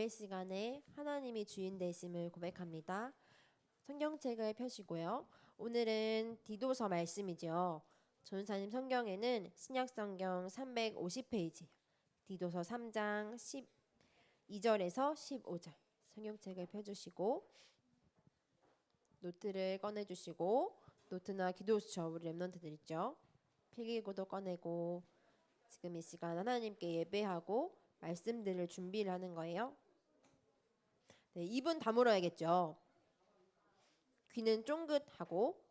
예배 시간에 하나님이 주인 되심을 고백합니다. 성경책을 펴시고요. 오늘은 디도서 말씀이죠. 전사님 성경에는 신약성경 350페이지, 디도서 3장 12절에서 15절 성경책을 펴주시고 노트를 꺼내주시고, 노트나 기도수저 우리 랩런트들 있죠. 필기구도 꺼내고 지금 이 시간 하나님께 예배하고 말씀들을 준비를 하는 거예요. 네, 입은 다물어야겠죠. 귀는 쫑긋하고.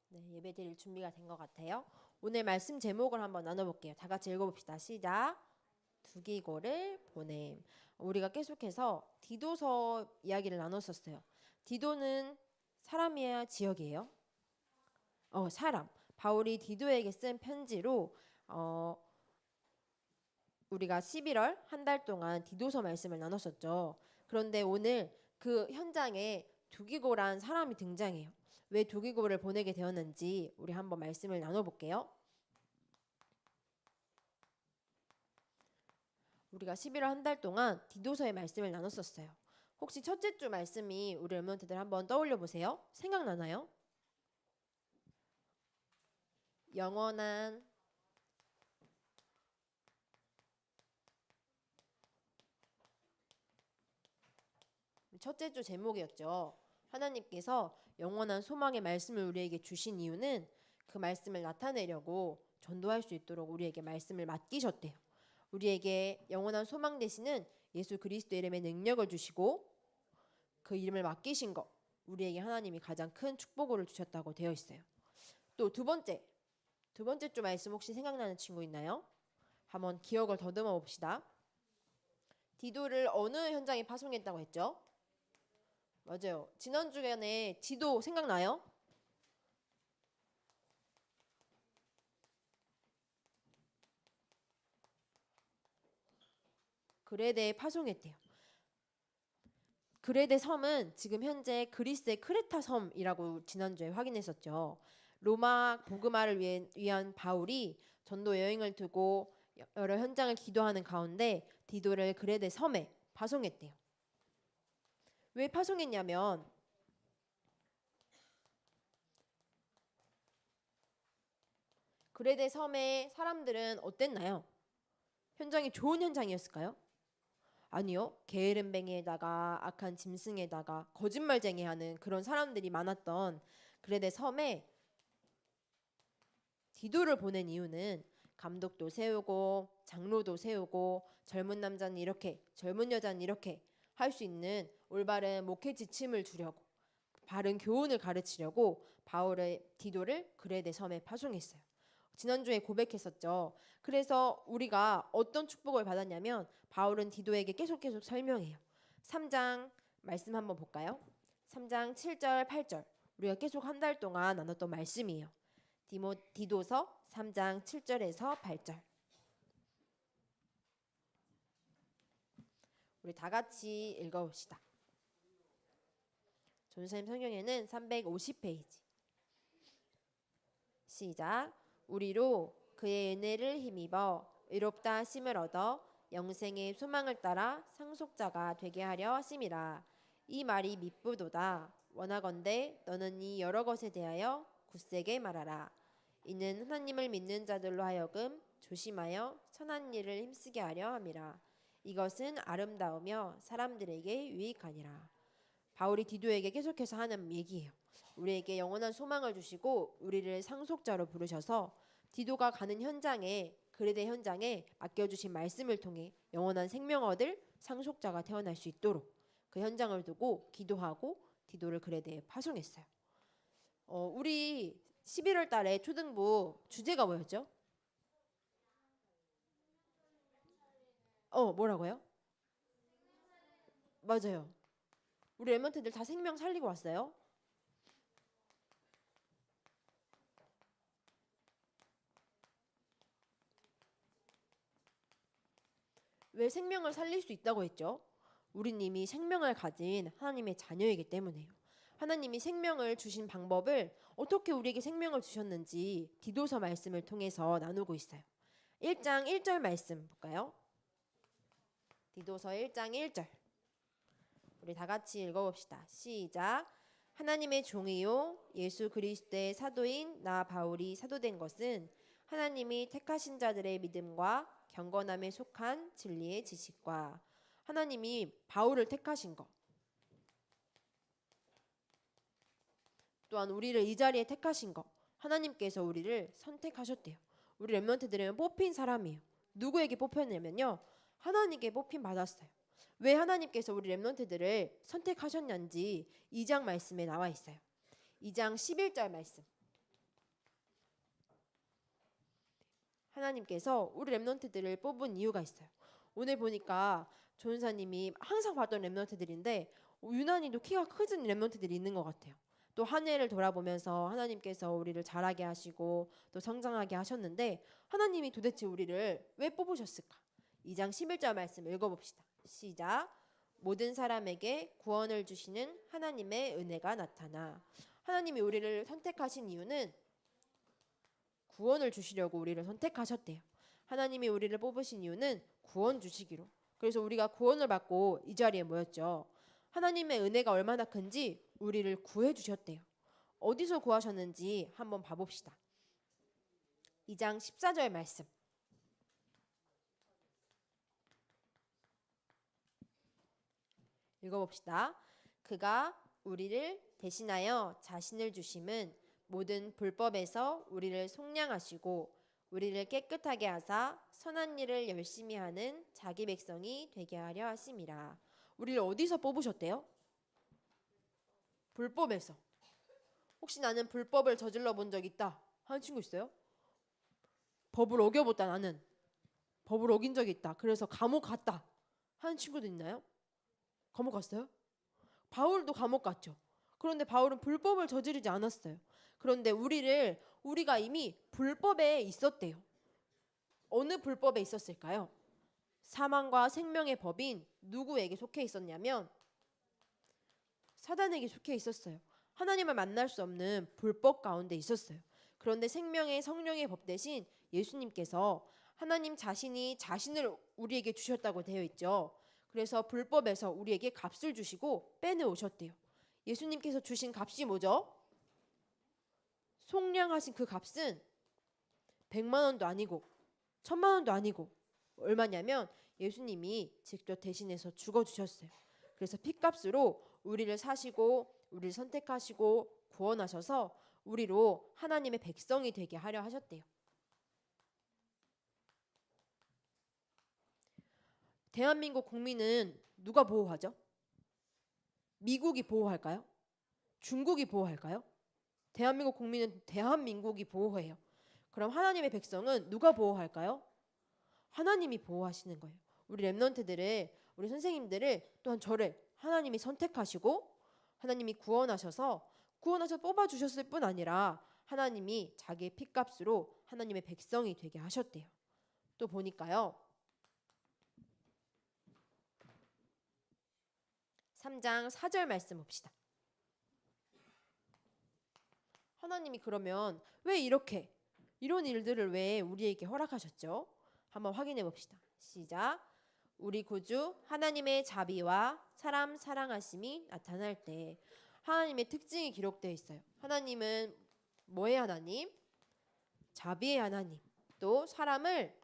네, 예배 드릴 준비가 된 것 같아요. 오늘 말씀 제목을 한번 나눠볼게요. 다 같이 읽어봅시다. 시작. 두기고를 보냄. 우리가 계속해서 디도서 이야기를 나눴었어요. 디도는 사람이야 지역이에요? 사람. 바울이 디도에게 쓴 편지로 우리가 11월 한 달 동안 디도서 말씀을 나눴었죠. 그런데 오늘 그 현장에 두기고란 사람이 등장해요. 왜 두기고를 보내게 되었는지 우리 한번 말씀을 나눠볼게요. 우리가 11월 한 달 동안 디도서의 말씀을 나눴었어요. 혹시 첫째 주 말씀이 우리 랩런트들 한번 떠올려 보세요. 생각나나요? 영원한 첫째 주 제목이었죠. 하나님께서 영원한 소망의 말씀을 우리에게 주신 이유는 그 말씀을 나타내려고 전도할 수 있도록 우리에게 말씀을 맡기셨대요. 우리에게 영원한 소망 되시는 예수 그리스도의 이름의 능력을 주시고 그 이름을 맡기신 것, 우리에게 하나님이 가장 큰 축복을 주셨다고 되어 있어요. 또 두 번째 주 말씀 혹시 생각나는 친구 있나요? 한번 기억을 더듬어 봅시다. 디도를 어느 현장에 파송했다고 했죠? 맞아요. 지난주에 디도 생각나요? 그레데에 파송했대요. 그레데 섬은 지금 현재 그리스의 크레타 섬이라고 지난주에 확인했었죠. 로마 복음화를 위한 바울이 전도 여행을 두고 여러 현장을 기도하는 가운데 디도를 그레데 섬에 파송했대요. 왜 파송했냐면 그레데 섬의 사람들은 어땠나요? 현장이 좋은 현장이었을까요? 아니요. 게으름뱅이에다가 악한 짐승에다가 거짓말쟁이하는 그런 사람들이 많았던 그레데 섬에 디도를 보낸 이유는 감독도 세우고 장로도 세우고 젊은 남자는 이렇게 젊은 여자는 이렇게 할 수 있는 올바른 목회 지침을 주려고, 바른 교훈을 가르치려고 바울의 디도를 그레데 섬에 파송했어요. 지난주에 고백했었죠. 그래서 우리가 어떤 축복을 받았냐면 바울은 디도에게 계속 설명해요. 3장 말씀 한번 볼까요? 3장 7절 8절 우리가 계속 한 달 동안 나눴던 말씀이에요. 디도서 3장 7절에서 8절 우리 다 같이 읽어봅시다. 전도사님 성경에는 350페이지. 시작. 우리로 그의 은혜를 힘입어 의롭다 하심을 얻어 영생의 소망을 따라 상속자가 되게 하려 하심이라. 이 말이 미쁘도다. 원하건대 너는 이 여러 것에 대하여 굳세게 말하라. 이는 하나님을 믿는 자들로 하여금 조심하여 선한 일을 힘쓰게 하려 함이라. 이것은 아름다우며 사람들에게 유익하니라. 바울이 디도에게 계속해서 하는 얘기예요. 우리에게 영원한 소망을 주시고 우리를 상속자로 부르셔서 디도가 가는 현장에, 그레데 현장에 맡겨주신 말씀을 통해 영원한 생명 얻을 상속자가 태어날 수 있도록 그 현장을 두고 기도하고 디도를 그레데에 파송했어요. 우리 11월 달에 초등부 주제가 뭐였죠? 뭐라고요? 맞아요. 우리 랩런트들 다 생명 살리고 왔어요. 왜 생명을 살릴 수 있다고 했죠? 우린 이미 생명을 가진 하나님의 자녀이기 때문에요. 하나님이 생명을 주신 방법을 어떻게 우리에게 생명을 주셨는지 디도서 말씀을 통해서 나누고 있어요. 1장 1절 말씀 볼까요? 디도서 1장 1절. 우리 다 같이 읽어봅시다. 시작. 하나님의 종이요 예수 그리스도의 사도인 나 바울이 사도된 것은 하나님이 택하신 자들의 믿음과 경건함에 속한 진리의 지식과 하나님이 바울을 택하신 것, 또한 우리를 이 자리에 택하신 것, 하나님께서 우리를 선택하셨대요. 우리 렘넌트들은 뽑힌 사람이에요. 누구에게 뽑혔냐면요, 하나님께 뽑힌 받았어요. 왜 하나님께서 우리 렘넌트들을 선택하셨는지 2장 말씀에 나와 있어요. 2장 11절 말씀. 하나님께서 우리 렘넌트들을 뽑은 이유가 있어요. 오늘 보니까 조은사님이 항상 봤던 렘넌트들인데 유난히도 키가 크진 렘넌트들이 있는 것 같아요. 또 한 해를 돌아보면서 하나님께서 우리를 자라게 하시고 또 성장하게 하셨는데 하나님이 도대체 우리를 왜 뽑으셨을까? 2장 11절 말씀 읽어봅시다. 시작. 모든 사람에게 구원을 주시는 하나님의 은혜가 나타나. 하나님이 우리를 선택하신 이유는 구원을 주시려고 우리를 선택하셨대요. 하나님이 우리를 뽑으신 이유는 구원 주시기로. 그래서 우리가 구원을 받고 이 자리에 모였죠. 하나님의 은혜가 얼마나 큰지 우리를 구해 주셨대요. 어디서 구하셨는지 한번 봐봅시다. 2장 14절 말씀. 읽어봅시다. 그가 우리를 대신하여 자신을 주심은 모든 불법에서 우리를 속량하시고 우리를 깨끗하게 하사 선한 일을 열심히 하는 자기 백성이 되게 하려 하심이라. 우리를 어디서 뽑으셨대요? 불법에서. 혹시 나는 불법을 저질러 본 적 있다 하는 친구 있어요? 법을 어겨봤다 나는. 법을 어긴 적이 있다. 그래서 감옥 갔다 하는 친구도 있나요? 감옥 갔어요? 바울도 감옥 갔죠. 그런데 바울은 불법을 저지르지 않았어요. 그런데 우리가 이미 불법에 있었대요. 어느 불법에 있었을까요? 사망과 생명의 법인 누구에게 속해 있었냐면 사단에게 속해 있었어요. 하나님을 만날 수 없는 불법 가운데 있었어요. 그런데 생명의 성령의 법 대신 예수님께서 하나님 자신이 자신을 우리에게 주셨다고 되어 있죠. 그래서 불법에서 우리에게 값을 주시고 빼내오셨대요. 예수님께서 주신 값이 뭐죠? 속량하신 그 값은 100만 원도 아니고 1000만 원도 아니고 얼마냐면 예수님이 직접 대신해서 죽어주셨어요. 그래서 핏값으로 우리를 사시고 우리를 선택하시고 구원하셔서 우리로 하나님의 백성이 되게 하려 하셨대요. 대한민국 국민은 누가 보호하죠? 미국이 보호할까요? 중국이 보호할까요? 대한민국 국민은 대한민국이 보호해요. 그럼 하나님의 백성은 누가 보호할까요? 하나님이 보호하시는 거예요. 우리 렘넌트들을, 우리 선생님들을, 또한 저를 하나님이 선택하시고 하나님이 구원하셔서 뽑아주셨을 뿐 아니라 하나님이 자기의 핏값으로 하나님의 백성이 되게 하셨대요. 또 보니까요. 3장 4절 말씀 봅시다. 하나님이 그러면 왜 이런 일들을 왜 우리에게 허락하셨죠? 한번 확인해 봅시다. 시작. 우리 구주 하나님의 자비와 사람 사랑하심이 나타날 때 하나님의 특징이 기록되어 있어요. 하나님은 뭐의 하나님? 자비의 하나님. 또 사람을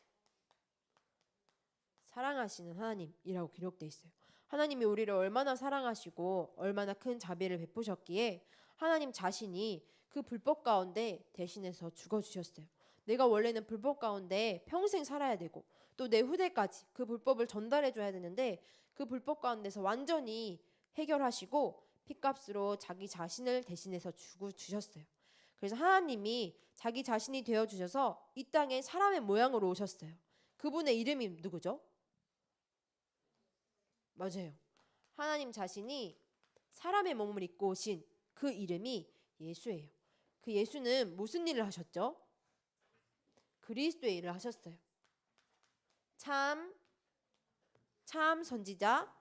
사랑하시는 하나님이라고 기록되어 있어요. 하나님이 우리를 얼마나 사랑하시고 얼마나 큰 자비를 베푸셨기에 하나님 자신이 그 불법 가운데 대신해서 죽어주셨어요. 내가 원래는 불법 가운데 평생 살아야 되고 또 내 후대까지 그 불법을 전달해 줘야 되는데 그 불법 가운데서 완전히 해결하시고 핏값으로 자기 자신을 대신해서 주셨어요. 그래서 하나님이 자기 자신이 되어 주셔서 이 땅에 사람의 모양으로 오셨어요. 그분의 이름이 누구죠? 맞아요. 하나님 자신이 사람의 몸을 입고 오신 그 이름이 예수예요. 그 예수는 무슨 일을 하셨죠? 그리스도의 일을 하셨어요. 참 선지자,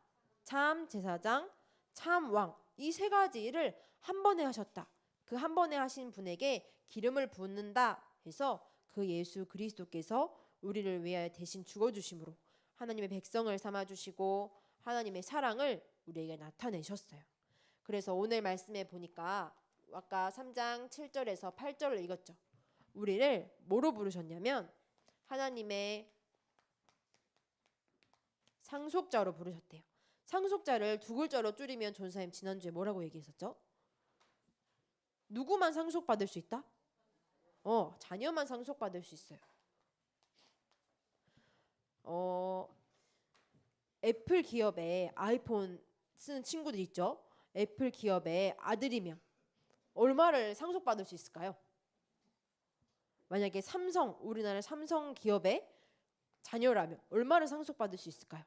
참 제사장, 참 왕. 이 세 가지 일을 한 번에 하셨다. 그 한 번에 하신 분에게 기름을 붓는다 해서 그 예수 그리스도께서 우리를 위하여 대신 죽어주심으로 하나님의 백성을 삼아주시고 하나님의 사랑을 우리에게 나타내셨어요. 그래서 오늘 말씀에 보니까 아까 3장 7절에서 8절을 읽었죠. 우리를 뭐로 부르셨냐면 하나님의 상속자로 부르셨대요. 상속자를 두 글자로 줄이면 전사님 지난주에 뭐라고 얘기했었죠? 누구만 상속받을 수 있다? 자녀만 상속받을 수 있어요. 애플 기업에 아이폰 쓰는 친구들 있죠? 애플 기업의 아들이면 얼마를 상속받을 수 있을까요? 만약에 우리나라 삼성 기업의 자녀라면 얼마를 상속받을 수 있을까요?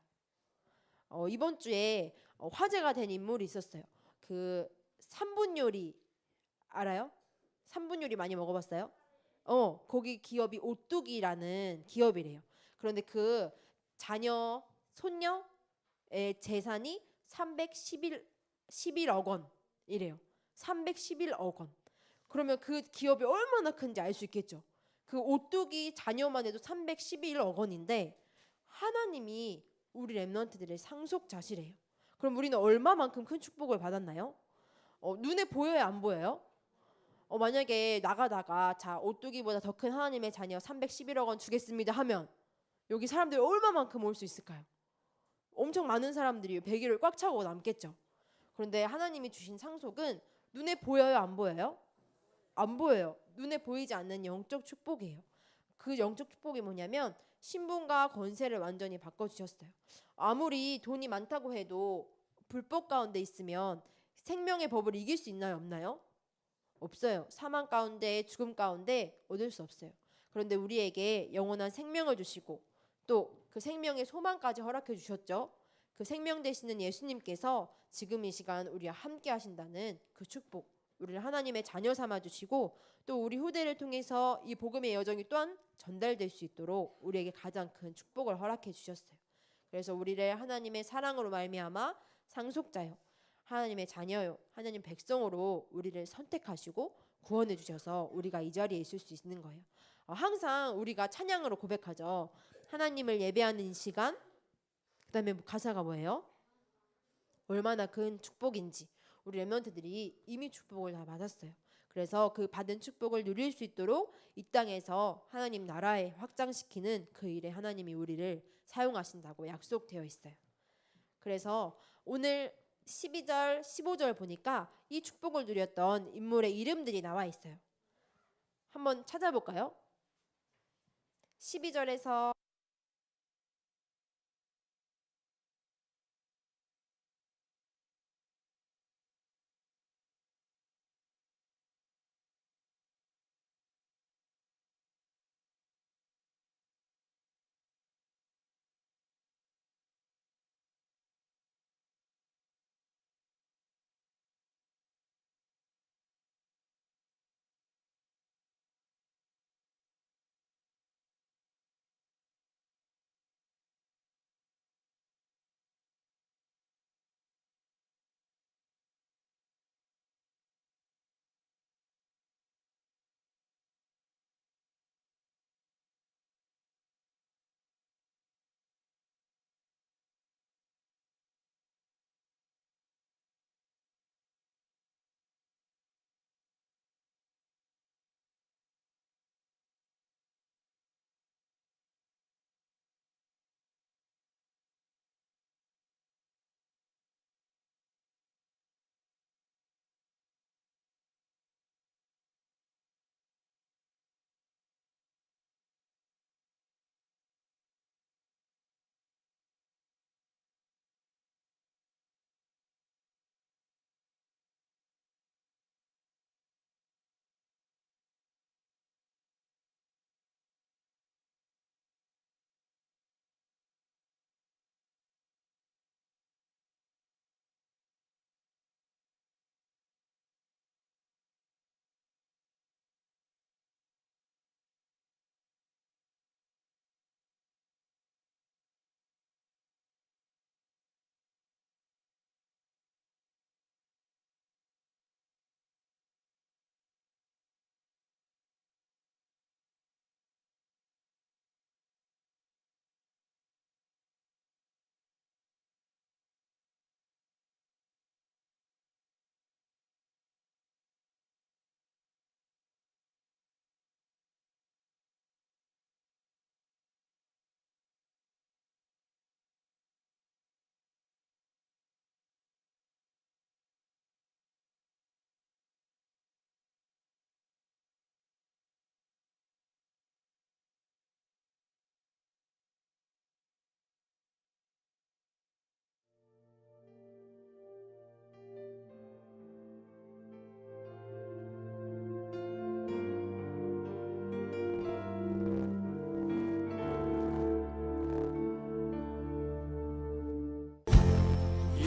이번 주에 화제가 된 인물이 있었어요. 그 3분 요리 알아요? 3분 요리 많이 먹어봤어요? 거기 기업이 오뚜기라는 기업이래요. 그런데 그 손녀의 재산이 11억 원이래요. 311억 원. 그러면 그 기업이 얼마나 큰지 알 수 있겠죠. 그 오뚜기 자녀만 해도 311억 원인데 하나님이 우리 렘넌트들의 상속자시래요. 그럼 우리는 얼마만큼 큰 축복을 받았나요? 눈에 보여요, 안 보여요? 만약에 나가다가 자 오뚜기보다 더 큰 하나님의 자녀 311억 원 주겠습니다 하면 여기 사람들이 얼마만큼 올 수 있을까요? 엄청 많은 사람들이 베개를 꽉 차고 남겠죠. 그런데 하나님이 주신 상속은 눈에 보여요, 안 보여요? 안 보여요. 눈에 보이지 않는 영적 축복이에요. 그 영적 축복이 뭐냐면 신분과 권세를 완전히 바꿔주셨어요. 아무리 돈이 많다고 해도 불법 가운데 있으면 생명의 법을 이길 수 있나요, 없나요? 없어요. 사망 가운데 죽음 가운데 얻을 수 없어요. 그런데 우리에게 영원한 생명을 주시고 또 그 생명의 소망까지 허락해 주셨죠. 그 생명 되시는 예수님께서 지금 이 시간 우리와 함께 하신다는 그 축복, 우리를 하나님의 자녀 삼아 주시고 또 우리 후대를 통해서 이 복음의 여정이 또한 전달될 수 있도록 우리에게 가장 큰 축복을 허락해 주셨어요. 그래서 우리를 하나님의 사랑으로 말미암아 상속자요, 하나님의 자녀요, 하나님 백성으로 우리를 선택하시고 구원해 주셔서 우리가 이 자리에 있을 수 있는 거예요. 항상 우리가 찬양으로 고백하죠. 하나님을 예배하는 시간. 그다음에 가사가 뭐예요? 얼마나 큰 축복인지. 우리 렘넌트들이 이미 축복을 다 받았어요. 그래서 그 받은 축복을 누릴 수 있도록 이 땅에서 하나님 나라에 확장시키는 그 일에 하나님이 우리를 사용하신다고 약속되어 있어요. 그래서 오늘 12절, 15절 보니까 이 축복을 누렸던 인물의 이름들이 나와 있어요. 한번 찾아볼까요? 12절에서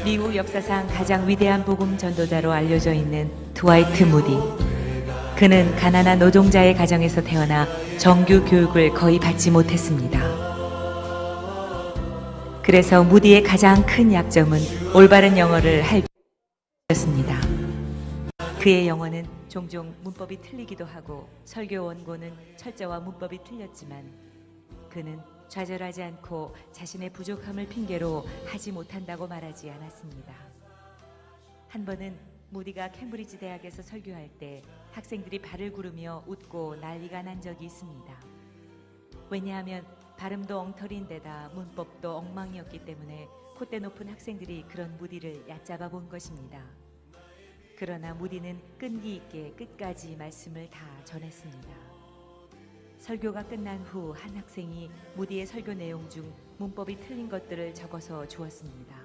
미국 역사상 가장 위대한 복음 전도자로 알려져 있는 드와이트 무디. 그는 가난한 노동자의 가정에서 태어나 정규 교육을 거의 받지 못했습니다. 그래서 무디의 가장 큰 약점은 올바른 영어를 할 줄이었습니다. 그의 영어는 종종 문법이 틀리기도 하고 설교 원고는 철자와 문법이 틀렸지만 그는 좌절하지 않고 자신의 부족함을 핑계로 하지 못한다고 말하지 않았습니다. 한 번은 무디가 캠브리지 대학에서 설교할 때 학생들이 발을 구르며 웃고 난리가 난 적이 있습니다. 왜냐하면 발음도 엉터리인 데다 문법도 엉망이었기 때문에 콧대 높은 학생들이 그런 무디를 얕잡아 본 것입니다. 그러나 무디는 끈기 있게 끝까지 말씀을 다 전했습니다. 설교가 끝난 후 한 학생이 무디의 설교 내용 중 문법이 틀린 것들을 적어서 주었습니다.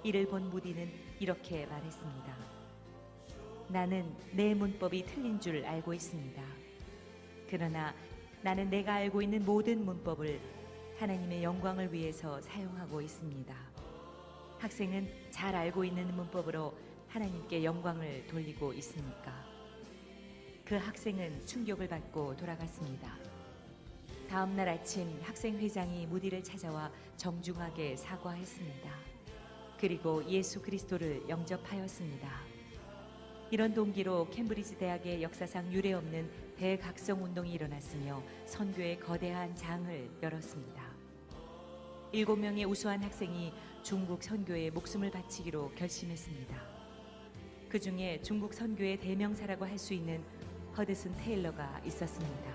이를 본 무디는 이렇게 말했습니다. 나는 내 문법이 틀린 줄 알고 있습니다. 그러나 나는 내가 알고 있는 모든 문법을 하나님의 영광을 위해서 사용하고 있습니다. 학생은 잘 알고 있는 문법으로 하나님께 영광을 돌리고 있습니까? 그 학생은 충격을 받고 돌아갔습니다. 다음 날 아침 학생 회장이 무디를 찾아와 정중하게 사과했습니다. 그리고 예수 그리스도를 영접하였습니다. 이런 동기로 캠브리지 대학의 역사상 유례없는 대각성 운동이 일어났으며 선교의 거대한 장을 열었습니다. 7명의 우수한 학생이 중국 선교에 목숨을 바치기로 결심했습니다. 그 중에 중국 선교의 대명사라고 할 수 있는 허드슨 테일러가 있었습니다.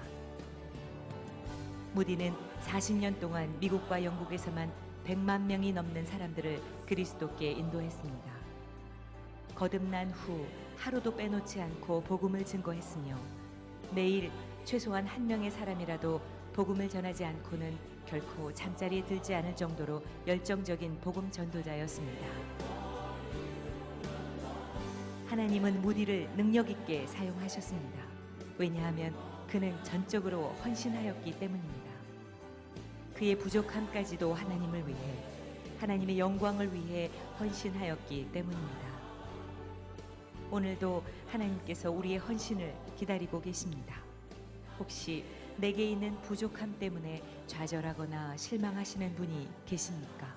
무디는 40년 동안 미국과 영국에서만 100만 명이 넘는 사람들을 그리스도께 인도했습니다. 거듭난 후 하루도 빼놓지 않고 복음을 증거했으며 매일 최소한 한 명의 사람이라도 복음을 전하지 않고는 결코 잠자리에 들지 않을 정도로 열정적인 복음 전도자였습니다. 하나님은 무디를 능력 있게 사용하셨습니다. 왜냐하면 그는 전적으로 헌신하였기 때문입니다. 그의 부족함까지도 하나님을 위해, 하나님의 영광을 위해 헌신하였기 때문입니다. 오늘도 하나님께서 우리의 헌신을 기다리고 계십니다. 혹시 내게 있는 부족함 때문에 좌절하거나 실망하시는 분이 계십니까?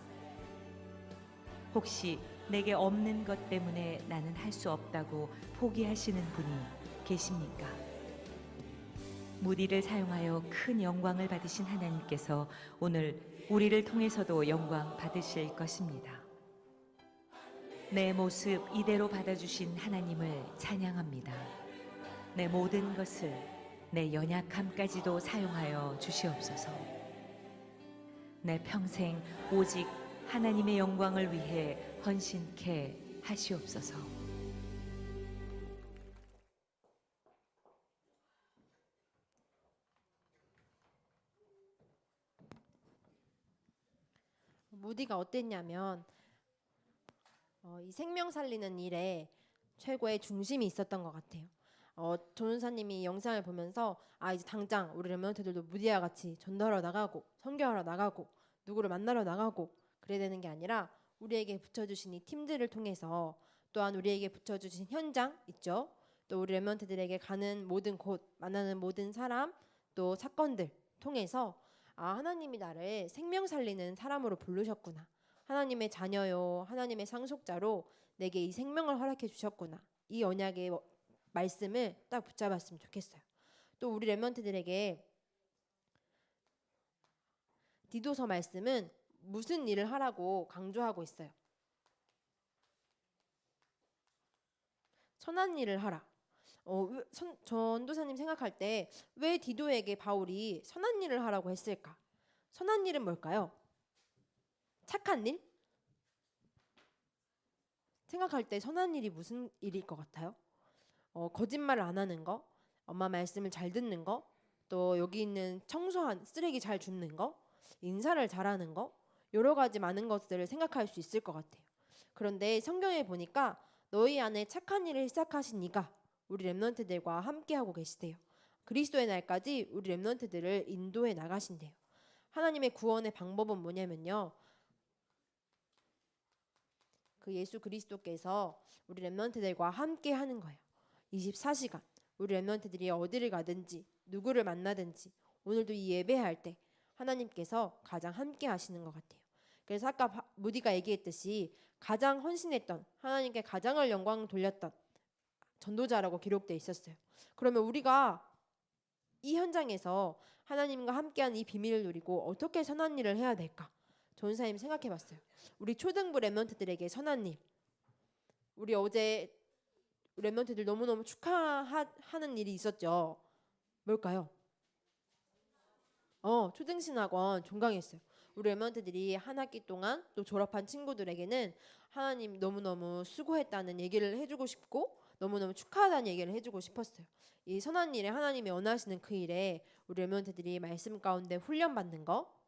혹시 내게 없는 것 때문에 나는 할 수 없다고 포기하시는 분이 계십니까? 무디를 사용하여 큰 영광을 받으신 하나님께서 오늘 우리를 통해서도 영광 받으실 것입니다. 내 모습 이대로 받아주신 하나님을 찬양합니다. 내 모든 것을, 내 연약함까지도 사용하여 주시옵소서. 내 평생 오직 하나님의 영광을 위해 헌신케 하시옵소서. 무디가 어땠냐면 이 생명 살리는 일에 최고의 중심이 있었던 것 같아요. 조은사님이 영상을 보면서 이제 당장 우리 렘넌트들도 무디와 같이 전도하러 나가고 선교하러 나가고 누구를 만나러 나가고 그래야 되는 게 아니라 우리에게 붙여주신 이 팀들을 통해서 또한 우리에게 붙여주신 현장 있죠. 또 우리 렘넌트들에게 가는 모든 곳, 만나는 모든 사람, 또 사건들 통해서 하나님이 나를 생명 살리는 사람으로 부르셨구나. 하나님의 자녀요, 하나님의 상속자로 내게 이 생명을 허락해 주셨구나. 이 언약의 말씀을 딱 붙잡았으면 좋겠어요. 또 우리 렘넌트들에게 디도서 말씀은 무슨 일을 하라고 강조하고 있어요. 선한 일을 하라. 전도사님 생각할 때 왜 디도에게 바울이 선한 일을 하라고 했을까? 선한 일은 뭘까요? 착한 일? 생각할 때 선한 일이 무슨 일일 것 같아요? 거짓말을 안 하는 거, 엄마 말씀을 잘 듣는 거, 또 여기 있는 청소한 쓰레기 잘 줍는 거, 인사를 잘하는 거, 여러 가지 많은 것들을 생각할 수 있을 것 같아요. 그런데 성경에 보니까 너희 안에 착한 일을 시작하신 이가 우리 렘넌트들과 함께하고 계시대요. 그리스도의 날까지 우리 렘넌트들을 인도해 나가신대요. 하나님의 구원의 방법은 뭐냐면요, 그 예수 그리스도께서 우리 렘넌트들과 함께 하는 거예요. 24시간 우리 렘넌트들이 어디를 가든지 누구를 만나든지 오늘도 이 예배할 때 하나님께서 가장 함께 하시는 것 같아요. 그래서 아까 무디가 얘기했듯이 가장 헌신했던, 하나님께 가장을 영광 돌렸던 전도자라고 기록되어 있었어요. 그러면 우리가 이 현장에서 하나님과 함께하는 이 비밀을 누리고 어떻게 선한 일을 해야 될까? 전사님 생각해봤어요. 우리 초등부 렘넌트들에게 선한 일. 우리 어제 렘넌트들 너무너무 축하하는 일이 있었죠. 뭘까요? 초등신학원 종강했어요. 우리 렘넌트들이 한 학기 동안 또 졸업한 친구들에게는 하나님 너무너무 수고했다는 얘기를 해주고 싶고 너무너무 축하하다는 얘기를 해주고 싶었어요. 이 선한 일에 하나님이 원하시는 그 일에 우리 렘넌트들이 말씀 가운데 훈련받는 거,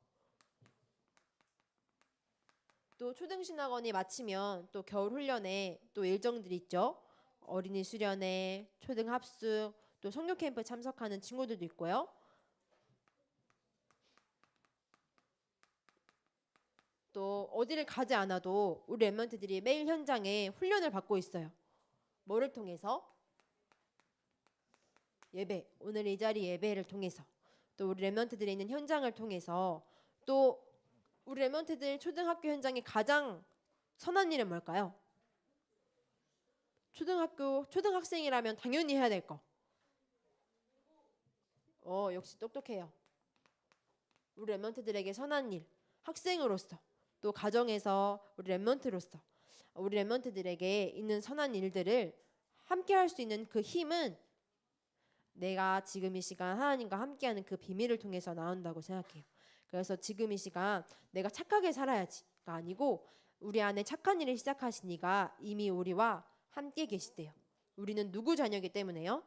또 초등신학원이 마치면 또 겨울 훈련에 또 일정들이 있죠. 어린이 수련회, 초등 합숙, 또 성교 캠프 참석하는 친구들도 있고요. 또 어디를 가지 않아도 우리 렘넌트들이 매일 현장에 훈련을 받고 있어요. 뭐를 통해서? 예배. 오늘 이 자리 예배를 통해서, 또 우리 렘넌트들이 있는 현장을 통해서, 또 우리 렘넌트들 초등학교 현장에 가장 선한 일은 뭘까요? 초등학생이라면 당연히 해야 될 거. 역시 똑똑해요. 우리 렘넌트들에게 선한 일, 학생으로서, 또 가정에서 우리 렘넌트로서 우리 렘넌트들에게 있는 선한 일들을 함께 할 수 있는 그 힘은 내가 지금 이 시간 하나님과 함께하는 그 비밀을 통해서 나온다고 생각해요. 그래서 지금 이 시간 내가 착하게 살아야지가 아니고 우리 안에 착한 일을 시작하신 이가 이미 우리와 함께 계시대요. 우리는 누구 자녀이기 때문에요?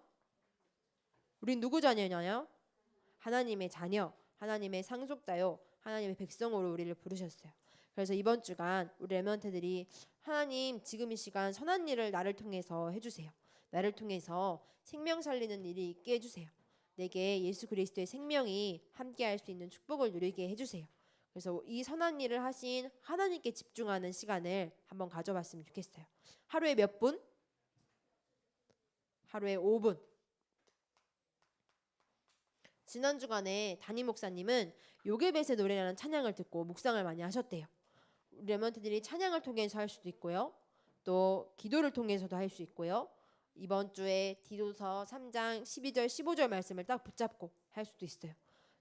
우린 누구 자녀냐요? 하나님의 자녀, 하나님의 상속자요, 하나님의 백성으로 우리를 부르셨어요. 그래서 이번 주간 우리 렘넌트들이 하나님 지금 이 시간 선한 일을 나를 통해서 해주세요. 나를 통해서 생명 살리는 일이 있게 해주세요. 내게 예수 그리스도의 생명이 함께할 수 있는 축복을 누리게 해주세요. 그래서 이 선한 일을 하신 하나님께 집중하는 시간을 한번 가져봤으면 좋겠어요. 하루에 몇 분? 하루에 5분. 지난 주간에 담임 목사님은 요괴벳의 노래라는 찬양을 듣고 묵상을 많이 하셨대요. 우리 렘넌트들이 찬양을 통해서 할 수도 있고요. 또 기도를 통해서도 할 수 있고요. 이번 주에 디도서 3장 12절 15절 말씀을 딱 붙잡고 할 수도 있어요.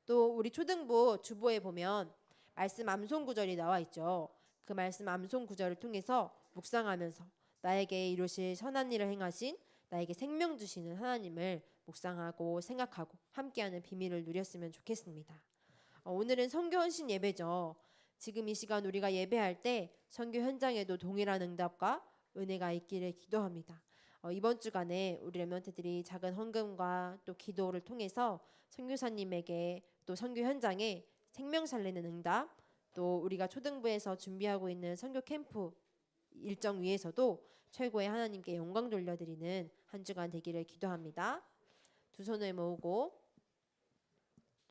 또 우리 초등부 주보에 보면 말씀 암송 구절이 나와 있죠. 그 말씀 암송 구절을 통해서 묵상하면서 나에게 이루실 선한 일을 행하신 나에게 생명 주시는 하나님을 묵상하고 생각하고 함께하는 비밀을 누렸으면 좋겠습니다. 오늘은 선교 헌신 예배죠. 지금 이 시간 우리가 예배할 때 선교 현장에도 동일한 응답과 은혜가 있기를 기도합니다. 이번 주간에 우리 렘넌트들이 작은 헌금과 또 기도를 통해서 선교사님에게 또 선교 현장에 생명 살리는 응답, 또 우리가 초등부에서 준비하고 있는 선교 캠프 일정 위에서도 최고의 하나님께 영광 돌려드리는 한 주간 되기를 기도합니다. 두 손을 모으고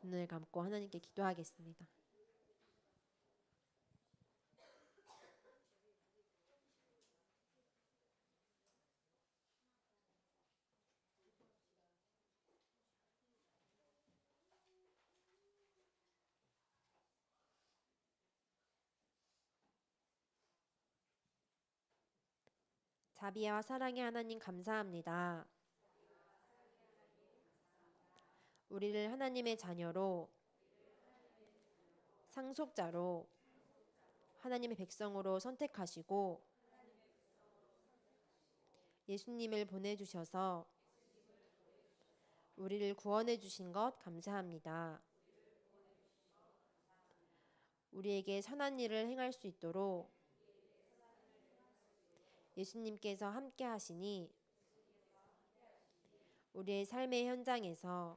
눈을 감고 하나님께 기도하겠습니다. 자비와 사랑의 하나님 감사합니다. 우리를 하나님의 자녀로, 상속자로, 하나님의 백성으로 선택하시고 예수님을 보내주셔서 우리를 구원해 주신 것 감사합니다. 우리에게 선한 일을 행할 수 있도록 예수님께서 함께 하시니 우리의 삶의 현장에서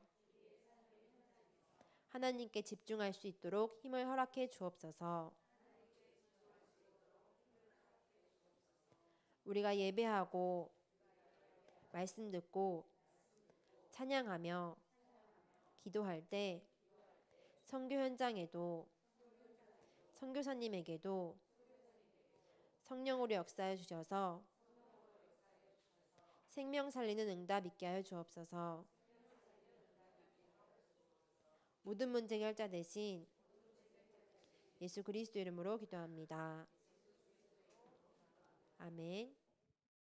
하나님께 집중할 수 있도록 힘을 허락해 주옵소서. 우리가 예배하고 말씀 듣고 찬양하며 기도할 때 선교 현장에도 선교사님에게도 성령으로 역사해 주셔서 생명 살리는 응답 있게 하여 주옵소서. 모든 문제 해결자 대신 예수 그리스도 이름으로 기도합니다. 아멘.